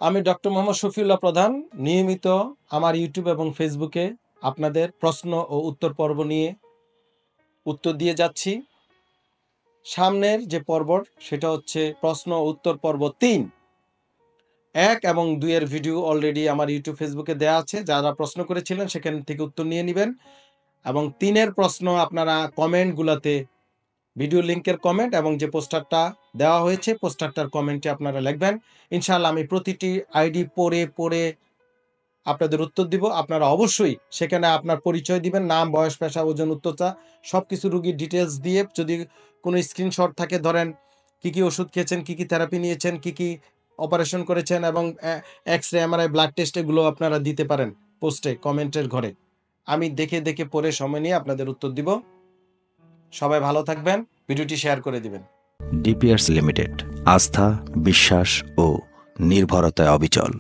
আমি ডক্টর মোহাম্মদ শফিউল্লাহ প্রধান নিয়মিত আমার ইউটিউব এবং ফেসবুকে আপনাদের প্রশ্ন ও উত্তর পর্ব নিয়ে উত্তর দিয়ে যাচ্ছি। সামনের যে পর্ব সেটা হচ্ছে প্রশ্ন ও উত্তর পর্ব ৩। ১ এবং ২ এর ভিডিও অলরেডি আমার ইউটিউব ফেসবুকে দেয়া আছে। যারা প্রশ্ন করেছিলেন সেখান থেকে উত্তর নিয়ে নিবেন এবং ৩ এর প্রশ্ন আপনারা কমেন্টগুলাতে ভিডিও লিংকের কমেন্ট এবং যে পোস্টারটা দেওয়া হয়েছে পোস্টারটার কমেন্টে আপনারা লিখবেন। ইনশাআল্লাহ আমি প্রতিটি আইডি পড়ে আপনাদের উত্তর দিব। আপনারা অবশ্যই সেখানে আপনার পরিচয় দিবেন। নাম, বয়স, পেশা, ওজন, উচ্চতা সবকিছু রোগীর ডিটেইলস দিয়ে যদি কোনো স্ক্রিনশট থাকে ধরেন কি ওষুধ খেয়েছেন, কি থেরাপি নিয়েছেন, কি অপারেশন করেছেন এবং এক্স-রে, এমআরআই, ব্লাড টেস্ট এগুলো আপনারা দিতে পারেন পোস্টে কমেন্টের ঘরে। আমি দেখে পড়ে সময় নিয়ে আপনাদের উত্তর দিব। সবাই ভালো থাকবেন। ভিডিওটি শেয়ার করে দিবেন। ডিপিয়ার্স লিমিটেড, আস্থা, বিশ্বাস ও নির্ভরতায় অবিচল।